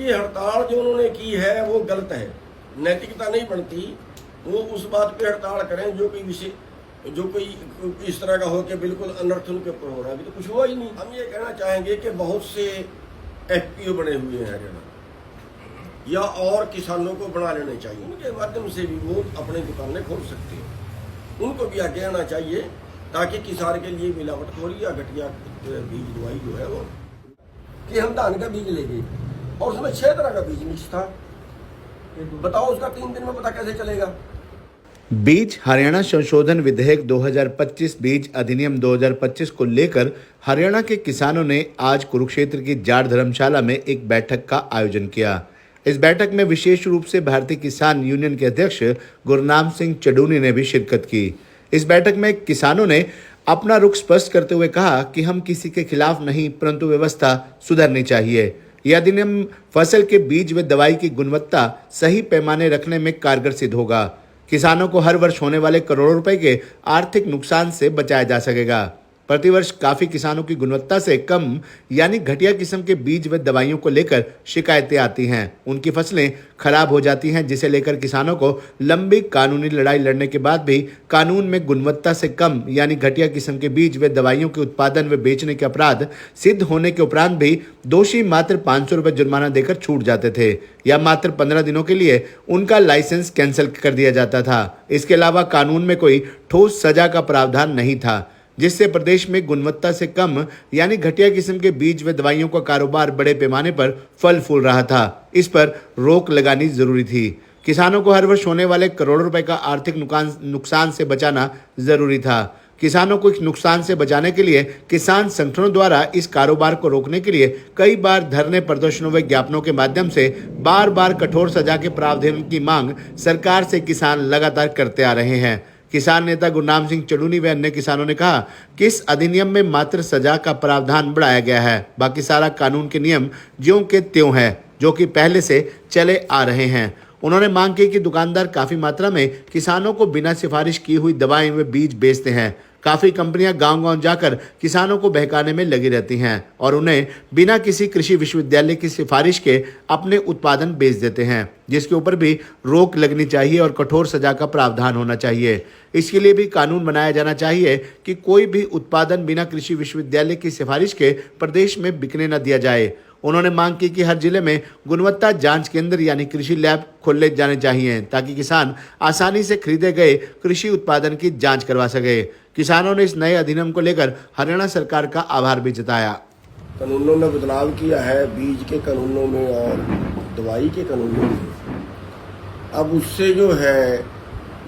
ये हड़ताल जो उन्होंने की है वो गलत है, नैतिकता नहीं बनती। वो उस बात पे हड़ताल करें जो कोई विषय, जो कोई इस तरह का हो कि बिल्कुल अनर्थ उनके ऊपर हो रहा है। अभी तो कुछ हुआ ही नहीं। हम ये कहना चाहेंगे कि बहुत से एफपीओ बने हुए हैं हरियाणा, या और किसानों को बना लेने चाहिए, उनके माध्यम से भी वो अपनी दुकानें खोल सकते हैं। उनको भी आगे आना चाहिए ताकि किसान के लिए मिलावटखोरी या घटिया बीज दवाई जो है वो, कि हम धान का बीज ले गए और उसमें 6 तरह का बीज मिक्स था, बताओ उसका 3 दिन में पता कैसे चलेगा। बीज हरियाणा संशोधन विधेयक 2025 बीज अधिनियम 2025 को लेकर हरियाणा के किसानों ने आज कुरुक्षेत्र की जाट धर्मशाला में एक बैठक का आयोजन किया। इस बैठक में विशेष रूप से भारतीय किसान यूनियन के अध्यक्ष गुरनाम सिंह चडूनी ने भी शिरकत की। इस बैठक में किसानों ने अपना रुख स्पष्ट करते हुए कहा कि हम किसी के खिलाफ नहीं, परंतु व्यवस्था सुधरनी चाहिए। यह अधिनियम फसल के बीज व दवाई की गुणवत्ता सही पैमाने रखने में कारगर सिद्ध होगा। किसानों को हर वर्ष होने वाले करोड़ों रुपए के आर्थिक नुकसान से बचाया जा सकेगा। प्रतिवर्ष काफी किसानों की गुणवत्ता से कम यानी घटिया किस्म के बीज व दवाइयों को लेकर शिकायतें आती हैं। उनकी फसलें खराब हो जाती हैं, जिसे लेकर किसानों को लंबी कानूनी लड़ाई लड़ने के बाद भी कानून में गुणवत्ता से कम यानी घटिया किस्म के बीज व दवाइयों के उत्पादन व बेचने के अपराध सिद्ध होने के उपरांत भी दोषी मात्र 500 रुपये जुर्माना देकर छूट जाते थे, या मात्र 15 दिनों के लिए उनका लाइसेंस कैंसिल कर दिया जाता था। इसके अलावा कानून में कोई ठोस सजा का प्रावधान नहीं था, जिससे प्रदेश में गुणवत्ता से कम यानी घटिया किस्म के बीज व दवाइयों का कारोबार बड़े पैमाने पर फल फूल रहा था। इस पर रोक लगानी जरूरी थी। किसानों को हर वर्ष होने वाले करोड़ों रुपए का आर्थिक नुकसान से बचाना जरूरी था। किसानों को इस नुकसान से बचाने के लिए किसान संगठनों द्वारा इस कारोबार को रोकने के लिए कई बार धरने, प्रदर्शनों व ज्ञापनों के माध्यम से बार बार कठोर सजा के प्रावधान की मांग सरकार से किसान लगातार करते आ रहे हैं। किसान नेता गुरनाम सिंह चडूनी व अन्य किसानों ने कहा कि इस अधिनियम में मात्र सजा का प्रावधान बढ़ाया गया है, बाकी सारा कानून के नियम ज्यों के त्यों है, जो कि पहले से चले आ रहे हैं। उन्होंने मांग की कि दुकानदार काफी मात्रा में किसानों को बिना सिफारिश की हुई दवाएं व बीज बेचते हैं। काफी कंपनियां गांव-गांव जाकर किसानों को बहकाने में लगी रहती हैं और उन्हें बिना किसी कृषि विश्वविद्यालय की सिफारिश के अपने उत्पादन बेच देते हैं, जिसके ऊपर भी रोक लगनी चाहिए और कठोर सजा का प्रावधान होना चाहिए। इसके लिए भी कानून बनाया जाना चाहिए कि कोई भी उत्पादन बिना कृषि विश्वविद्यालय की सिफारिश के प्रदेश में बिकने न दिया जाए। उन्होंने मांग की कि हर जिले में गुणवत्ता जांच केंद्र यानी कृषि लैब खोले जाने चाहिए, ताकि किसान आसानी से खरीदे गए कृषि उत्पादन की जांच करवा सके। किसानों ने इस नए अधिनियम को लेकर हरियाणा सरकार का आभार भी जताया। कानूनों में बदलाव किया है, बीज के कानूनों में और दवाई के कानूनों में। अब उससे जो है,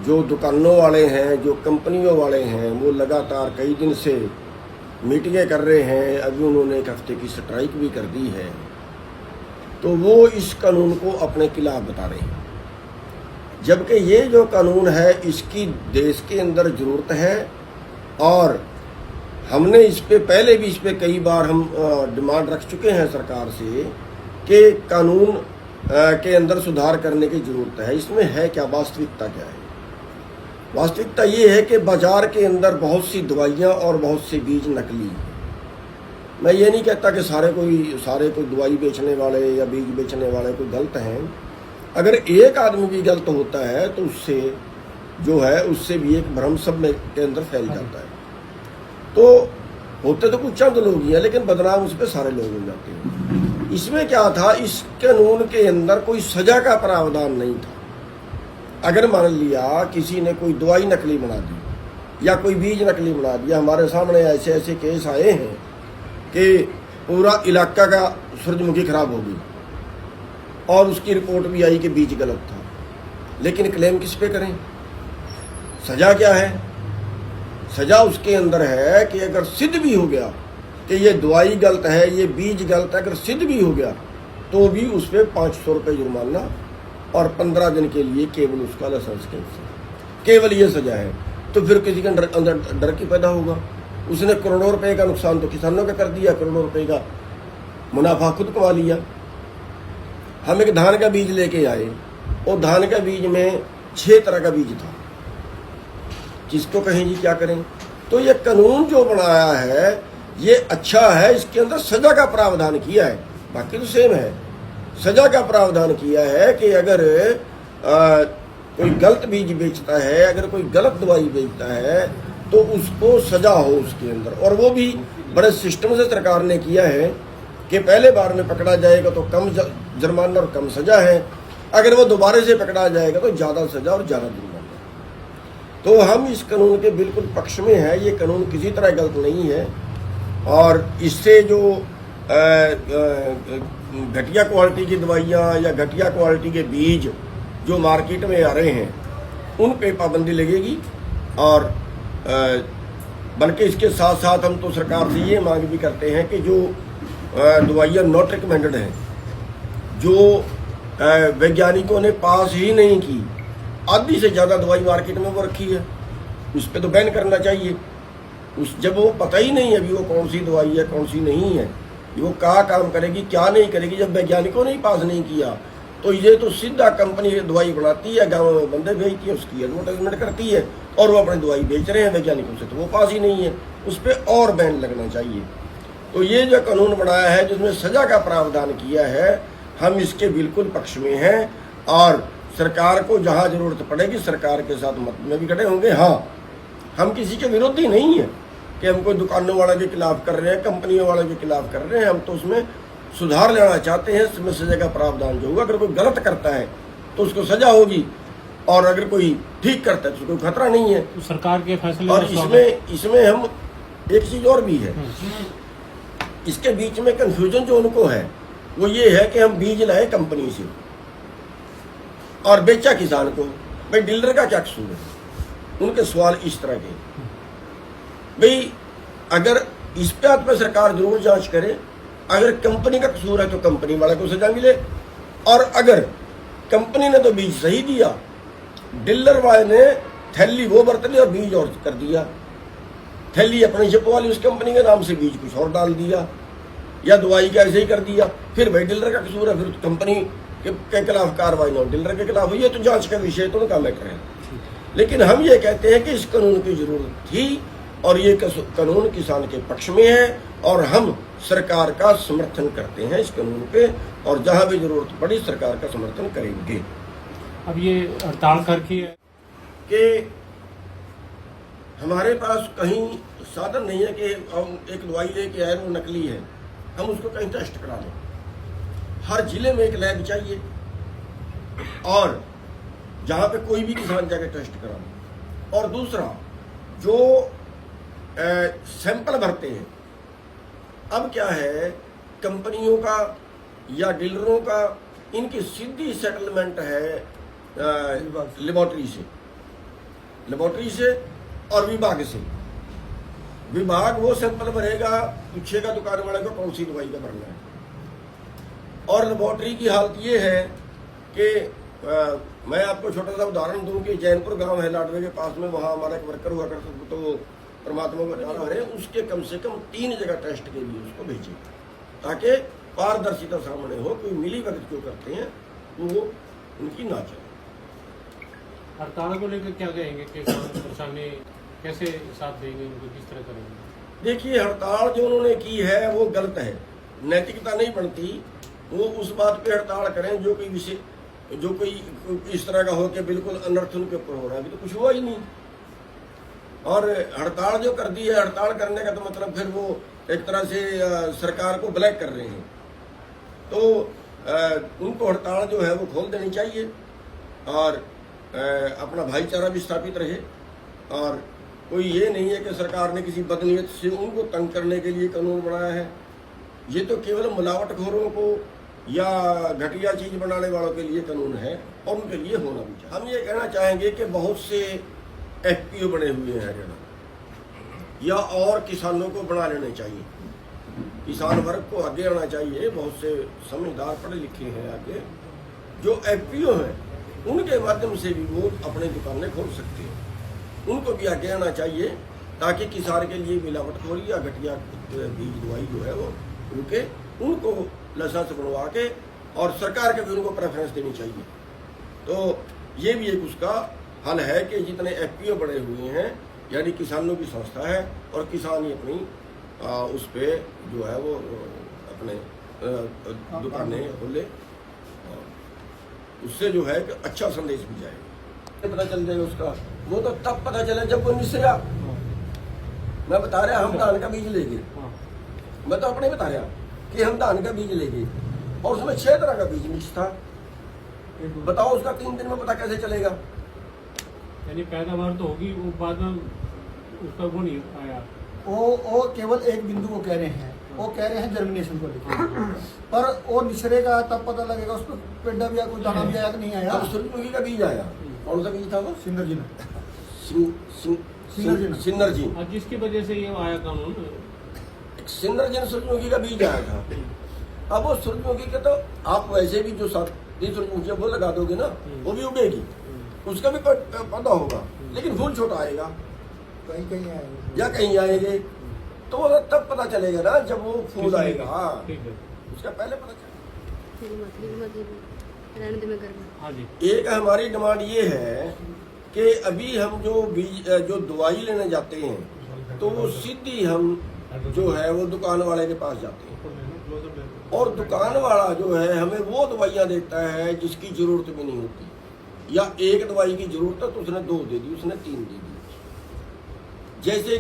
जो दुकानों वाले हैं, जो कंपनियों वाले हैं, वो लगातार कई दिन से मीटिंगें कर रहे हैं। अभी उन्होंने 1 हफ्ते की स्ट्राइक भी कर दी है, तो वो इस कानून को अपने खिलाफ बता रहे हैं, जबकि ये जो कानून है इसकी देश के अंदर जरूरत है। और हमने इस पे पहले भी इस पे कई बार हम डिमांड रख चुके हैं सरकार से कि कानून के अंदर सुधार करने की जरूरत है। इसमें है क्या, वास्तविकता क्या है? वास्तविकता ये है कि बाजार के अंदर बहुत सी दवाइयाँ और बहुत से बीज नकली हैं। मैं ये नहीं कहता कि सारे कोई दवाई बेचने वाले या बीज बेचने वाले कोई गलत हैं। अगर एक आदमी भी गलत होता है तो उससे जो है, उससे भी एक भ्रम सब में के अंदर फैल जाता है। तो होते तो कुछ चंद लोग ही हैं, लेकिन बदनाम उस पर सारे लोग हो जाते हैं। इसमें क्या था, इस कानून के अंदर कोई सजा का प्रावधान नहीं था। अगर मान लिया किसी ने कोई दवाई नकली बना दी या कोई बीज नकली बना दिया, हमारे सामने ऐसे ऐसे केस आए हैं कि पूरा इलाका का सूरजमुखी खराब हो गई और उसकी रिपोर्ट भी आई कि बीज गलत था, लेकिन क्लेम किस पे करें? सजा क्या है? सजा उसके अंदर है कि अगर सिद्ध भी हो गया कि ये दवाई गलत है, ये बीज गलत है, अगर सिद्ध भी हो गया तो भी उस पर 500 रुपये जुर्माना और 15 दिन के लिए केवल उसका लाइसेंस कैंसिल, केवल ये सजा है। तो फिर किसी के अंदर डर की पैदा होगा। उसने करोड़ों रुपए का नुकसान तो किसानों का कर दिया, करोड़ों रुपए का मुनाफा खुद कमा लिया। हम एक धान का बीज लेके आए और धान का बीज में 6 तरह का बीज था, किसको कहें जी, क्या करें? तो ये कानून जो बनाया है ये अच्छा है, इसके अंदर सजा का प्रावधान किया है, बाकी तो सेम है। सजा का प्रावधान किया है कि अगर कोई गलत बीज बेचता है, अगर कोई गलत दवाई बेचता है तो उसको सजा हो उसके अंदर। और वो भी बड़े सिस्टम से सरकार ने किया है कि पहले बार में पकड़ा जाएगा तो कम जुर्माना और कम सजा है, अगर वो दोबारा से पकड़ा जाएगा तो ज़्यादा सजा और ज़्यादा जुर्माना। तो हम इस कानून के बिल्कुल पक्ष में है। ये कानून किसी तरह गलत नहीं है और इससे जो घटिया क्वालिटी की दवाइयाँ या घटिया क्वालिटी के बीज जो मार्केट में आ रहे हैं उन पे पाबंदी लगेगी। और बल्कि इसके साथ साथ हम तो सरकार से ये मांग भी करते हैं कि जो दवाइयाँ नॉट रिकमेंडेड हैं, जो वैज्ञानिकों ने पास ही नहीं की, आधी से ज़्यादा दवाई मार्केट में वो रखी है, उस पर तो बैन करना चाहिए। जब वो पता ही नहीं है अभी वो कौन सी दवाई है कौन सी नहीं है, वो क्या काम करेगी क्या नहीं करेगी, जब वैज्ञानिकों ने ही पास नहीं किया तो ये तो सीधा कंपनी दवाई बनाती है, गाँव में बंदे भेजती है, उसकी एडवर्टाइजमेंट करती है और वो अपनी दवाई बेच रहे हैं वैज्ञानिकों से, तो वो पास ही नहीं है, उस पर और बैन लगना चाहिए। तो ये जो कानून बनाया है जिसमें सजा का प्रावधान किया है, हम इसके बिल्कुल पक्ष में हैं और सरकार को जहाँ जरूरत पड़ेगी सरकार के साथ मत में भी खड़े होंगे। हाँ, हम किसी के विरोधी नहीं है कि हम कोई दुकानों वाले के खिलाफ कर रहे हैं, कंपनियों वाले के खिलाफ कर रहे हैं, हम तो उसमें सुधार लेना चाहते हैं। इसमें सजा का प्रावधान जो होगा, अगर कोई गलत करता है तो उसको सजा होगी और अगर कोई ठीक करता है तो कोई खतरा नहीं है। तो सरकार के फैसले और इसमें हम एक चीज और भी है, इसके बीच में कंफ्यूजन जो उनको है वो ये है कि हम बीज लाए कंपनी से और बेचा किसान को, भाई डीलर का क्या कसूर है? उनके सवाल इस तरह के, भाई अगर इस बात पे सरकार जरूर जांच करे, अगर कंपनी का कसूर है तो कंपनी वाले को सजा मिले, और अगर कंपनी ने तो बीज सही दिया, डीलर वाले ने थैली वो बरत ली और बीज और कर दिया, थैली अपनी छपवा ली उस कंपनी के नाम से, बीज कुछ और डाल दिया या दवाई का ऐसे ही कर दिया, फिर भाई डीलर का कसूर है, फिर कंपनी के खिलाफ कार्रवाई ना, डीलर के खिलाफ ये तो जांच का विषय, तो उनका मैटर है। लेकिन हम ये कहते हैं कि इस कानून की जरूरत थी और ये कानून किसान के पक्ष में है और हम सरकार का समर्थन करते हैं इस कानून पे, और जहां भी जरूरत पड़ी सरकार का समर्थन करेंगे। अब ये हड़ताल करके कि हमारे पास कहीं साधन नहीं है कि हम एक दवाई लेके आए वो नकली है, हम उसको कहीं टेस्ट करा लें। हर जिले में एक लैब चाहिए और जहां पे कोई भी किसान जाकर टेस्ट करा ले। और दूसरा, जो सैंपल भरते हैं, अब क्या है, कंपनियों का या डीलरों का इनकी सीधी सेटलमेंट है लेबोरेटरी से और विभाग से। विभाग वो सैंपल भरेगा, पूछेगा दुकान वाले को कौन सी दवाई का भरना है। और लेबोरेटरी की हालत ये है कि मैं आपको छोटा सा उदाहरण दूं कि जैनपुर गांव है लाडवे के पास में, वहां हमारा एक वर्कर हुआ करता, तो परमात्मा को बता रहे, उसके कम से कम 3 जगह टेस्ट के लिए उसको भेजे ताकि पारदर्शिता सामने हो, कोई मिली भगत क्यों करते हैं वो उनकी ना चले। हड़ताल को लेकर क्या कहेंगे कि परेशानी कैसे साथ देंगे, उनको किस तरह करेंगे? देखिए, हड़ताल जो उन्होंने की है वो गलत है, नैतिकता नहीं बनती। वो उस बात पे हड़ताल करें जो कोई विषय, जो कोई इस तरह का हो कि बिल्कुल अनर्थ उनके ऊपर हो रहा है, अभी तो कुछ हुआ ही नहीं। और हड़ताल जो कर दी है, हड़ताल करने का तो मतलब फिर वो एक तरह से सरकार को ब्लैक कर रहे हैं, तो उनको हड़ताल जो है वो खोल देनी चाहिए और अपना भाईचारा भी स्थापित रहे। और कोई ये नहीं है कि सरकार ने किसी बदनीयत से उनको तंग करने के लिए कानून बनाया है, ये तो केवल मिलावटखोरों को या घटिया चीज बनाने वालों के लिए कानून है और उनके लिए होना भी चाहिए। हम ये कहना चाहेंगे कि बहुत से एफपीओ बने हुए हैं हरियाणा, या और किसानों को बना लेने चाहिए, किसान वर्ग को आगे आना चाहिए। बहुत से समझदार पढ़े लिखे हैं आगे, जो एफपीओ हैं उनके माध्यम से भी वो अपनी दुकानें खोल सकते हैं, उनको भी आगे आना चाहिए ताकि किसान के लिए मिलावटखोरी या घटिया बीज दवाई जो है वो रुके, उनको लाइसेंस बनवा के, और सरकार के भी उनको प्रेफरेंस देनी चाहिए। तो ये भी एक उसका हल है कि जितने एफपीओ बने हुए हैं, यानी किसानों की संस्था है और किसान ही अपनी उस पर जो है वो अपने दुकानें खोले उससे जो है कि अच्छा संदेश भी जाएगा, पता चल जाएगा उसका। वो तो तब पता चले जब वो निसरा। मैं बता रहा हम धान का बीज ले गए, हाँ, मैं तो अपने बता रहा कि हम धान का बीज ले गए और उसमें 6 तरह का बीज मिक्स था। बताओ उसका 3 दिन में पता कैसे चलेगा? यानी पैदावार तो होगी, वो बाद में उसका वो नहीं आया। वो केवल एक बिंदु को कह रहे हैं, वो कह रहे हैं जर्मिनेशन को लेकर, पर वो निसरेगा तब पता लगेगा उसको पेड़ा भी या कोई दाना भी आया कि नहीं आया। अब सूरजमुखी का बीज आया, कौन सा बीज था वो? सिंदरजीना सिन्नरजीन। और जिसकी वजह से ये आया कानून, सिन्नरजीन सूरजमुखी का बीज आया था। अब वो सूरजमुखी के तो आप वैसे भी जो सूरजमुखी वो लगा दोगे ना, वो भी उगेगी, उसका भी पौधा होगा, लेकिन फूल छोटा आएगा, कहीं कहीं आएगा या कहीं आएंगे, तो वो तब पता चलेगा ना जब वो फूल आएगा। हाँ, ठीक है। उसका पहले पता चलेगा। हाँ जी, एक हमारी डिमांड ये है कि अभी हम जो बीज जो दवाई लेने जाते हैं तो वो सीधी हम जो है वो दुकान वाले के पास जाते हैं, और दुकान वाला जो है हमें वो दवाइयाँ देता है जिसकी जरूरत भी नहीं होती, या एक दवाई की जरूरत है तो उसने 2 दे दी, उसने 3 दे दी। जैसे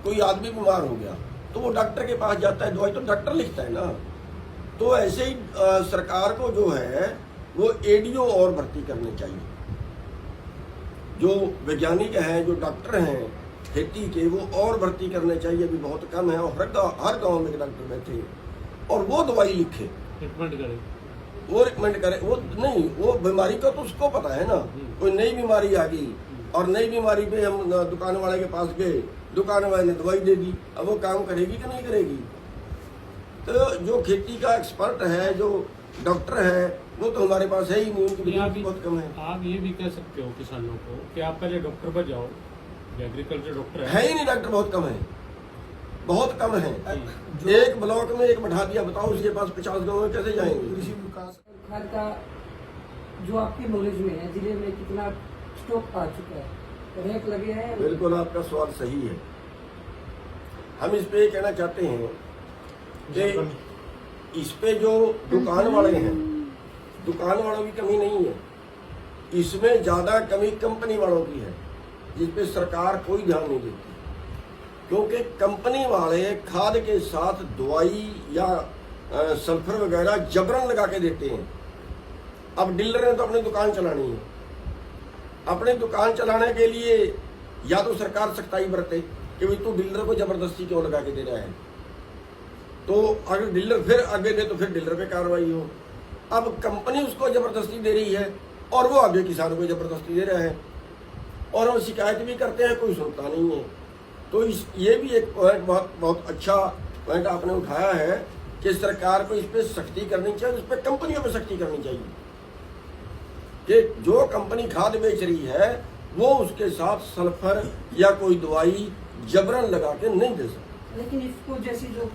कोई आदमी बीमार हो गया तो वो डॉक्टर के पास जाता है, दवाई तो डॉक्टर लिखता है ना। तो ऐसे ही सरकार को जो है वो एडीओ और भर्ती करनी चाहिए। जो वैज्ञानिक हैं, जो डॉक्टर हैं खेती के, वो और भर्ती करने चाहिए, अभी बहुत कम है। और हर गांव में डॉक्टर बैठे हैं और वो दवाई लिखे, रिकमेंड करें। वो रिकमेंड करे। वो नहीं, वो बीमारी का तो उसको पता है ना। कोई नई बीमारी आ गई और नई बीमारी पे हम दुकान वाले के पास गए, दुकान वाले ने दवाई दे दी, अब वो काम करेगी कि नहीं करेगी? तो जो खेती का एक्सपर्ट है, जो डॉक्टर है, वो तो हमारे पास है ही नहीं, उनकी डिमांड बहुत कम है। आप ये भी कह सकते हो किसानों को कि आप पहले डॉक्टर पर जाओ, एग्रीकल्चर डॉक्टर है ही नहीं, डॉक्टर बहुत कम है, बहुत कम है। एक ब्लॉक में एक बैठा दिया, बताओ उसके पास 50 गाँव में कैसे जाएंगे? कृषि विकास खाद का जो आपके नॉलेज में है, जिले में कितना स्टॉक आ चुका है, रैक लगे हैं? बिल्कुल आपका सवाल सही है। हम इस पे ये कहना चाहते हैं कि इस पे जो दुकान वाले हैं, दुकान वालों की कमी नहीं है, इसमें ज्यादा कमी कंपनी वालों की है, जिस पे सरकार कोई ध्यान नहीं देती। क्योंकि कंपनी वाले खाद के साथ दवाई या सल्फर वगैरह जबरन लगा के देते हैं। अब डीलर ने तो अपनी दुकान चलानी है, अपनी दुकान चलाने के लिए या तो सरकार सख्ताई बरते कि भाई तू डीलर को जबरदस्ती क्यों लगा के दे रहा है, तो अगर डीलर फिर आगे दे तो फिर डीलर पे कार्रवाई हो। अब कंपनी उसको जबरदस्ती दे रही है और वो आगे किसानों को जबरदस्ती दे रहा है, और हम शिकायत भी करते हैं, कोई सुनता नहीं है। तो ये भी एक पॉइंट बहुत अच्छा पॉइंट आपने उठाया है कि सरकार को इस पे सख्ती करनी चाहिए, इस पे कंपनियों पे सख्ती करनी चाहिए कि जो कंपनी खाद बेच रही है वो उसके साथ सल्फर या कोई दवाई जबरन लगा के नहीं दे सकती। लेकिन इसको जैसी जो